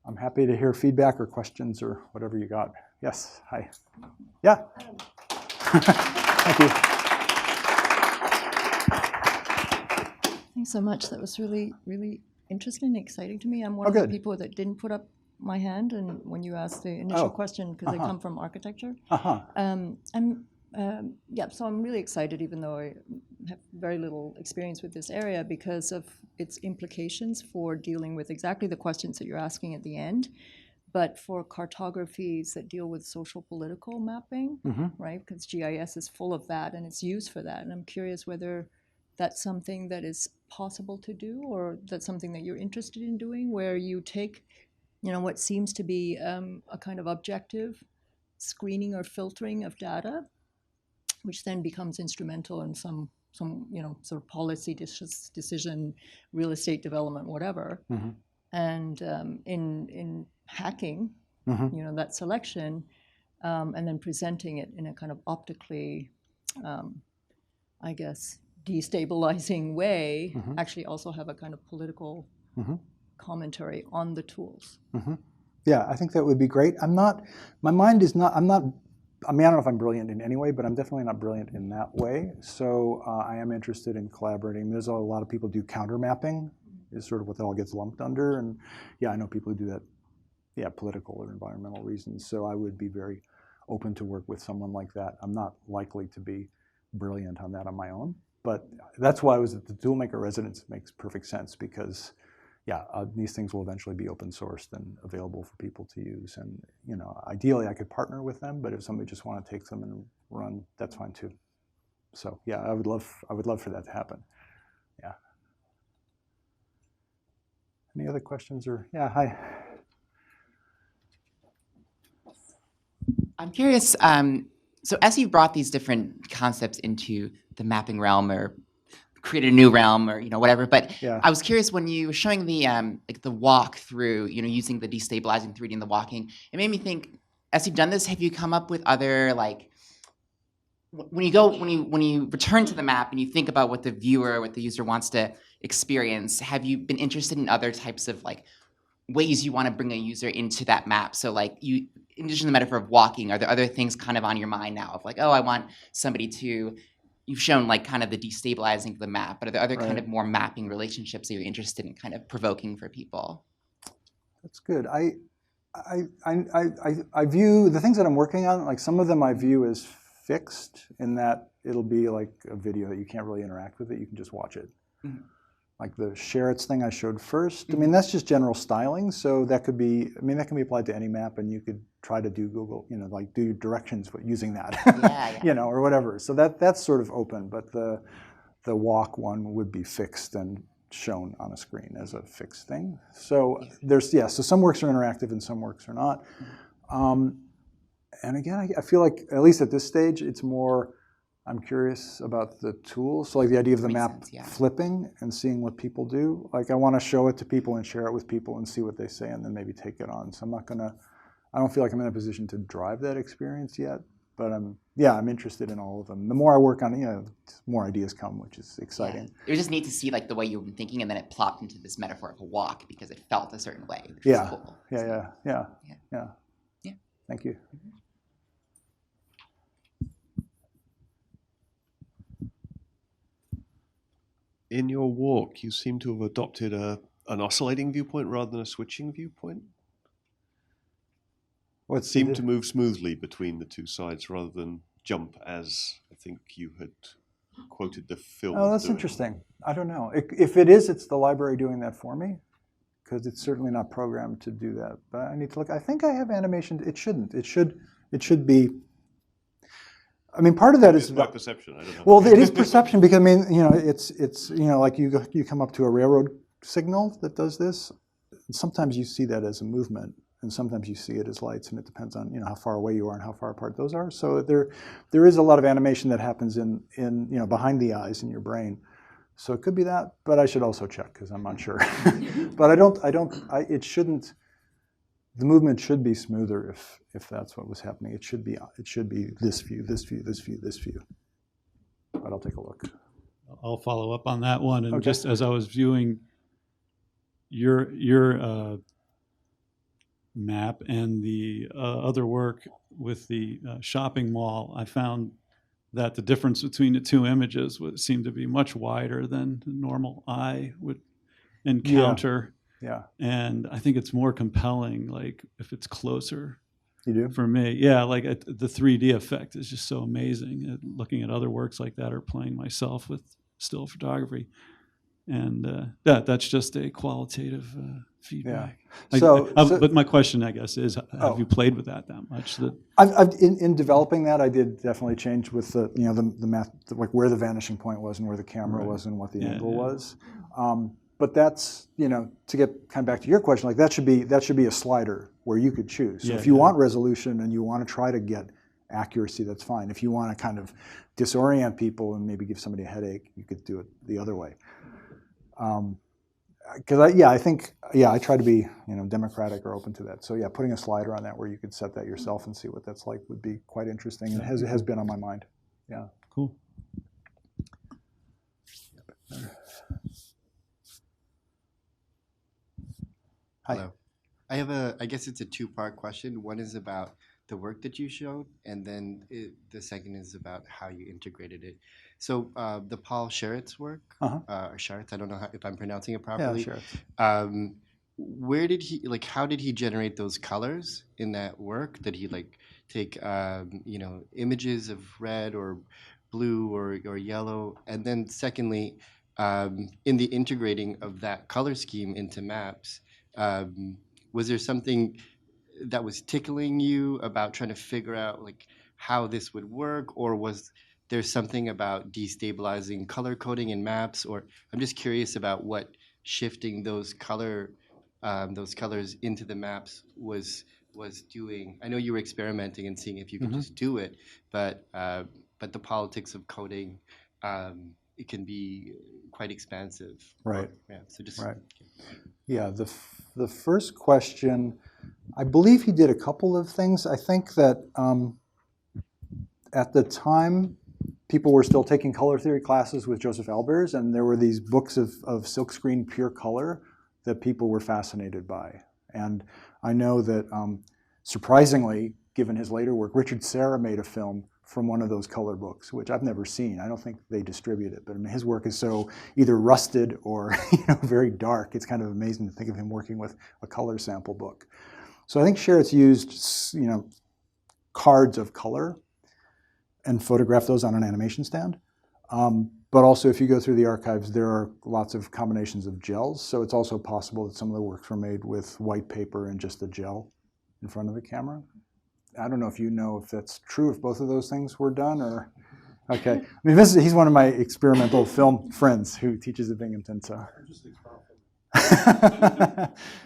I'm happy to hear feedback or questions or whatever you got. Yes, hi. Yeah. Thank you. Thanks so much. That was really, really interesting and exciting to me. I'm one of the people that didn't put up my hand, and when you asked the initial question, because I come from architecture. So I'm really excited, even though I have very little experience with this area, because of its implications for dealing with exactly the questions that you're asking at the end, but for cartographies that deal with social political mapping, right? Because GIS is full of that, and it's used for that. And I'm curious whether that's something that is possible to do, or that's something that you're interested in doing, where you take, what seems to be a kind of objective screening or filtering of data, which then becomes instrumental in some sort of policy decision, real estate development, whatever. And in hacking, that selection, and then presenting it in a kind of optically, I guess, destabilizing way, actually also have a kind of political commentary on the tools. Yeah, I think that would be great. I don't know if I'm brilliant in any way, but I'm definitely not brilliant in that way. So I am interested in collaborating. There's a lot of people do counter mapping, is sort of what that all gets lumped under. And yeah, I know people who do that, political or environmental reasons. So I would be very open to work with someone like that. I'm not likely to be brilliant on that on my own, but that's why I was at the Toolmaker-in-Residence. It makes perfect sense because these things will eventually be open sourced and available for people to use. And ideally I could partner with them, but if somebody just want to take them and run, that's fine too. So yeah, I would love for that to happen. Yeah. Any other questions or hi. I'm curious, so as you've brought these different concepts into the mapping realm, or created a new realm, or whatever, but I was curious when you were showing the like the walk through, using the destabilizing 3D and the walking, it made me think, as you've done this, have you come up with other, like, when you return to the map and you think about what the user wants to experience, have you been interested in other types of like ways you want to bring a user into that map? So like in addition to the metaphor of walking, are there other things kind of on your mind now of like, I want somebody to, you've shown like kind of the destabilizing of the map, but are there other kind of more mapping relationships that you're interested in kind of provoking for people? That's good. I view the things that I'm working on, like some of them I view as fixed in that it'll be like a video that you can't really interact with it, you can just watch it. like the Sherritt's thing I showed first. I mean, that's just general styling, so that could be, I mean, that can be applied to any map, and you could try to do Google, you know, like do directions using that, you know, or whatever. So that's sort of open, but the walk one would be fixed and shown on a screen as a fixed thing. So there's, so some works are interactive and some works are not. And again, I feel like, at least at this stage, it's more, I'm curious about the tools. So like the idea of the map flipping and seeing what people do. Like I want to show it to people and share it with people and see what they say and then maybe take it on. So I'm not gonna, I don't feel like I'm in a position to drive that experience yet, but I'm interested in all of them. The more I work on it, you know, the more ideas come, which is exciting. Yeah. It was just neat to see like the way you've been thinking, and then it plopped into this metaphor of a walk because it felt a certain way. Which was cool. Yeah. Thank you. In your walk, you seem to have adopted an oscillating viewpoint rather than a switching viewpoint. What seemed to move smoothly between the two sides rather than jump, as I think you had quoted the film. Oh, that's interesting. I don't know. If it is, it's the library doing that for me, because it's certainly not programmed to do that. But I need to look. I think I have animation. It shouldn't. It should be. I mean, part of that is by perception. I don't know. Well, it is perception because I mean, you know, it's you know, like you come up to a railroad signal that does this. And sometimes you see that as a movement, and sometimes you see it as lights, and it depends on, you know, how far away you are and how far apart those are. So there is a lot of animation that happens in you know, behind the eyes in your brain. So it could be that, but I should also check because I'm unsure. But it shouldn't. The movement should be smoother if that's what was happening. It should be this view, this view, this view, this view. But I'll take a look. I'll follow up on that one. And Okay. just as I was viewing your map and the other work with the shopping mall, I found that the difference between the two images seemed to be much wider than the normal eye would encounter. Yeah. And I think it's more compelling, like if it's closer. You do? For me, yeah, like the 3D effect is just so amazing. Looking at other works like that or playing myself with still photography. And that's just a qualitative feedback. Yeah. But my question, I guess, is have you played with that much? In developing that, I did definitely change with the, you know, the math, like where the vanishing point was and where the camera was and what the angle was. But that's, you know, to get kind of back to your question, like that should be a slider where you could choose. So if you want resolution and you want to try to get accuracy, that's fine. If you want to kind of disorient people and maybe give somebody a headache, you could do it the other way. Because I try to be, you know, democratic or open to that. So yeah, putting a slider on that where you could set that yourself and see what that's like would be quite interesting. And it has been on my mind. Yeah. Cool. Hi. Hello. I guess it's a two-part question. One is about the work that you showed, and then the second is about how you integrated it. So the Paul Sherritt's work, or Sherritt, I don't know if I'm pronouncing it properly. Yeah, Sherritt. Where did he, like, how did he generate those colors in that work? Did he like take, you know, images of red or blue or yellow? And then secondly, in the integrating of that color scheme into maps, was there something that was tickling you about trying to figure out like how this would work, or was there something about destabilizing color coding in maps? Or I'm just curious about what shifting those colors into the maps was doing. I know you were experimenting and seeing if you could just do it, but the politics of coding, it can be quite expansive. Right. Yeah. So just right. Yeah. The first question, I believe he did a couple of things. I think that at the time, people were still taking color theory classes with Joseph Albers, and there were these books of silkscreen pure color that people were fascinated by. And I know that, surprisingly, given his later work, Richard Serra made a film from one of those color books, which I've never seen. I don't think they distribute it, but I mean, his work is so either rusted or, you know, very dark. It's kind of amazing to think of him working with a color sample book. So I think Sherritt's used, you know, cards of color and photographed those on an animation stand. But But also, if you go through the archives, there are lots of combinations of gels. So it's also possible that some of the works were made with white paper and just a gel in front of the camera. I don't know if you know if that's true, if both of those things were done, or okay. I mean, he's one of my experimental film friends who teaches at Binghamton. So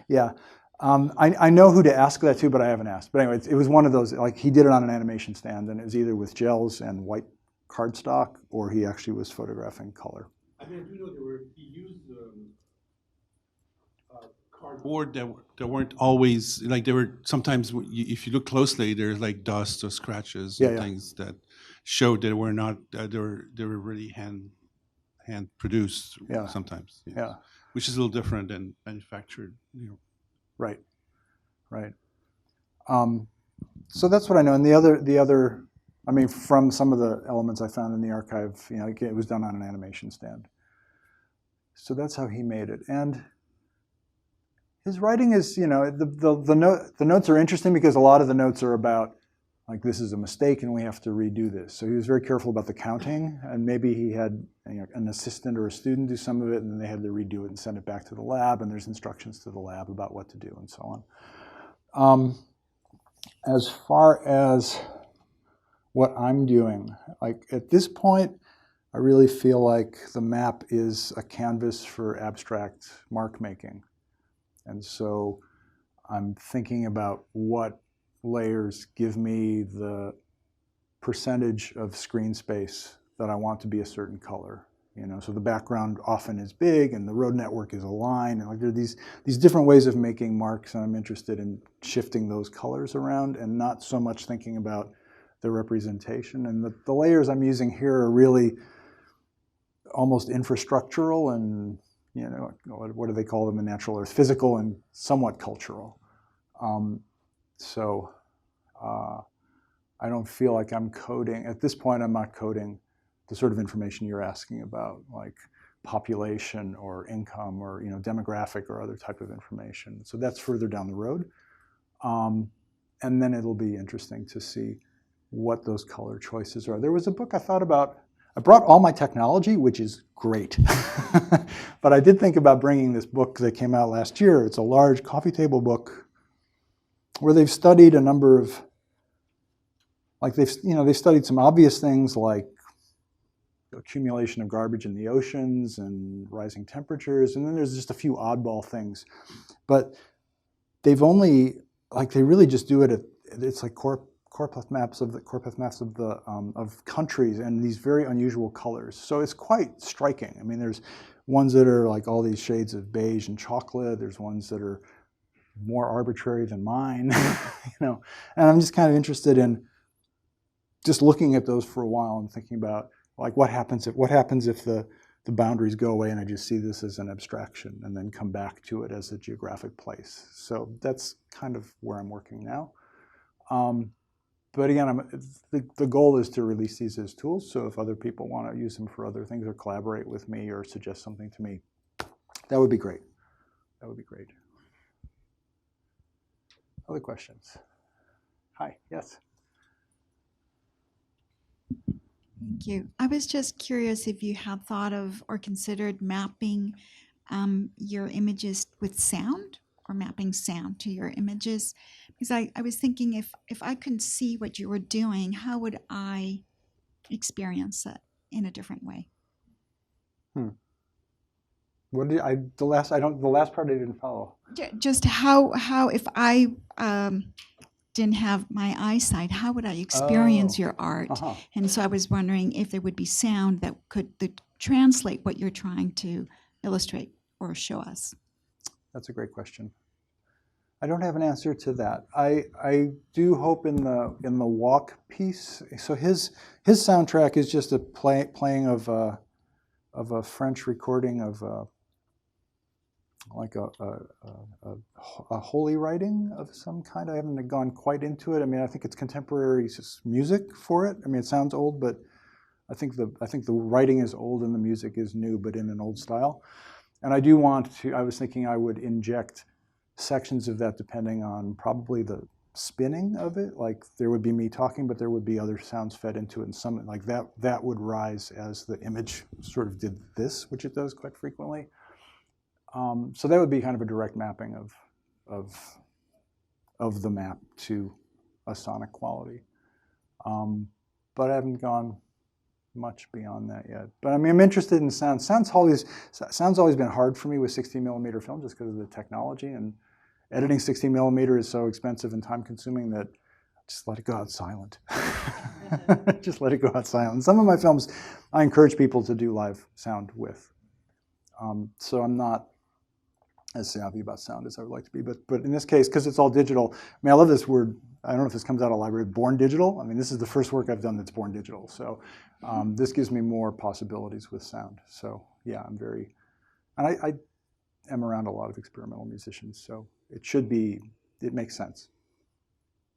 yeah, I know who to ask that to, but I haven't asked. But anyway, it was one of those. Like he did it on an animation stand, and it was either with gels and white cardstock, or he actually was photographing color. I mean, I do know he used cardboard that weren't always, like they were sometimes, if you look closely, there's like dust or scratches and things that showed that were not, they were really hand produced sometimes. Yes. Yeah. Which is a little different than manufactured, Right. So that's what I know. And the other, I mean, from some of the elements I found in the archive, it was done on an animation stand. So that's how he made it. And his writing is, the notes are interesting because a lot of the notes are about, like, this is a mistake and we have to redo this. So he was very careful about the counting, and maybe he had an assistant or a student do some of it, and then they had to redo it and send it back to the lab, and there's instructions to the lab about what to do and so on. As far as what I'm doing, like at this point, I really feel like the map is a canvas for abstract mark making. And so I'm thinking about what layers give me the percentage of screen space that I want to be a certain color. So the background often is big and the road network is a line. And like there are these different ways of making marks, and I'm interested in shifting those colors around and not so much thinking about the representation. And the layers I'm using here are really almost infrastructural and, what do they call them in natural earth? Physical and somewhat cultural. So I don't feel like I'm coding. At this point, I'm not coding the sort of information you're asking about, like population or income or demographic or other type of information. So that's further down the road. And then it'll be interesting to see what those color choices are. There was a book I thought about. I brought all my technology, which is great. But I did think about bringing this book that came out last year. It's a large coffee table book where they've studied a number of, like they've studied some obvious things like accumulation of garbage in the oceans and rising temperatures, and then there's just a few oddball things. But they really just do it it's like core path maps of countries and these very unusual colors. So it's quite striking. I mean, there's ones that are like all these shades of beige and chocolate. There's ones that are more arbitrary than mine, And I'm just kind of interested in just looking at those for a while and thinking about, like, what happens if the boundaries go away and I just see this as an abstraction and then come back to it as a geographic place. So that's kind of where I'm working now. But again, the goal is to release these as tools. So if other people want to use them for other things or collaborate with me or suggest something to me, that would be great. That would be great. Other questions? Hi, yes. Thank you. I was just curious if you had thought of or considered mapping your images with sound, or mapping sound to your images. Because I was thinking if I couldn't see what you were doing, how would I experience it in a different way? What did the last part I didn't follow. Just how if I didn't have my eyesight, how would I experience your art? Uh-huh. And so I was wondering if there would be sound that could translate what you're trying to illustrate or show us. That's a great question. I don't have an answer to that. I do hope in the walk piece. So his soundtrack is just a playing of a French recording of like a holy writing of some kind. I haven't gone quite into it. I mean, I think it's contemporary music for it. I mean, it sounds old, but I think the writing is old and the music is new, but in an old style. And I was thinking I would inject sections of that depending on probably the spinning of it. Like there would be me talking, but there would be other sounds fed into it, and something like that would rise as the image sort of did this, which it does quite frequently. So that would be kind of a direct mapping of the map to a sonic quality. But I haven't gone much beyond that yet. But I mean, I'm interested in sound. Sound's always been hard for me with 16mm film just because of the technology, and editing 16mm is so expensive and time consuming that just let it go out silent. Just let it go out silent. Some of my films, I encourage people to do live sound with. So I'm not as savvy about sound as I would like to be, but in this case, because it's all digital, I mean, I love this word. I don't know if this comes out of library, born digital. I mean, this is the first work I've done that's born digital. So this gives me more possibilities with sound. So yeah, I'm very, and I am around a lot of experimental musicians, so it makes sense.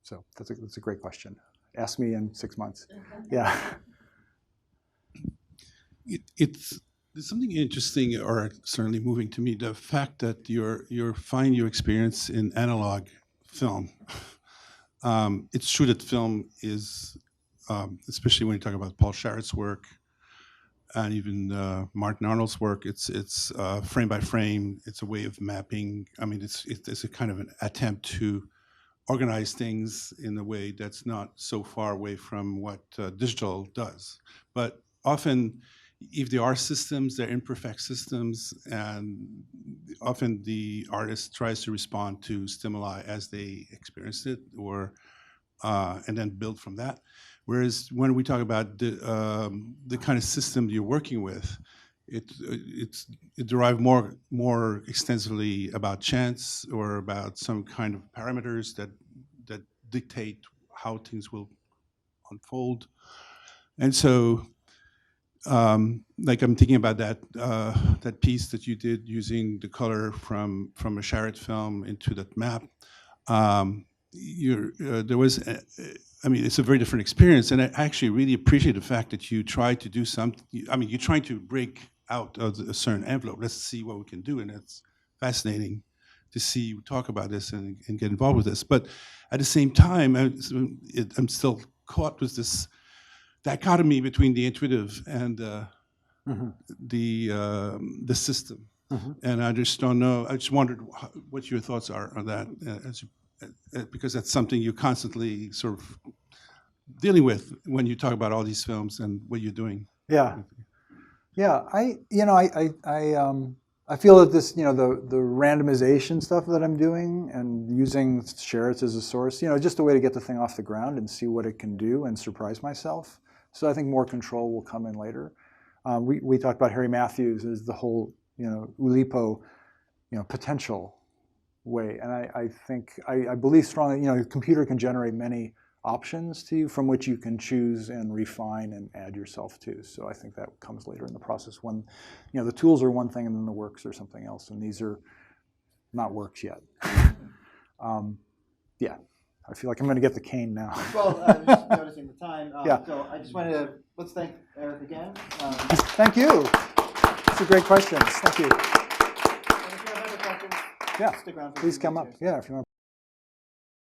So that's a great question. Ask me in 6 months. Yeah. There's something interesting, or certainly moving to me, the fact that you find your experience in analog film. It's true that film is, especially when you talk about Paul Sharrett's work and even Martin Arnold's work, it's frame by frame. It's a way of mapping. I mean, it's a kind of an attempt to organize things in a way that's not so far away from what digital does. But often, if there are systems, they're imperfect systems, and often the artist tries to respond to stimuli as they experience it, or and then build from that. Whereas when we talk about the kind of system you're working with, it derived more extensively about chance or about some kind of parameters that dictate how things will unfold, and so. Like I'm thinking about that piece that you did using the color from a Sharrett film into that map. There was, I mean, it's a very different experience, and I actually really appreciate the fact that you try to do something. I mean, you're trying to break out of a certain envelope. Let's see what we can do, and it's fascinating to see you talk about this and get involved with this. But at the same time, I'm still caught with this dichotomy between the intuitive and the system, and I just don't know. I just wondered what your thoughts are on that, because that's something you're constantly sort of dealing with when you talk about all these films and what you're doing. Yeah, yeah. I feel that this, the randomization stuff that I'm doing and using Sharrett's as a source, just a way to get the thing off the ground and see what it can do and surprise myself. So I think more control will come in later. We talked about Harry Matthews as the whole, Oulipo, potential way. And I believe strongly, a computer can generate many options to you from which you can choose and refine and add yourself to. So I think that comes later in the process when, the tools are one thing and then the works are something else. And these are not works yet. Yeah. I feel like I'm going to get the cane now. Well, I'm just noticing the time. Yeah. So I just wanted to, let's thank Eric again. Thank you. These are great questions. Thank you. And if you have other questions, Yeah. stick around for a Please few come up. minutes Yeah, if you want.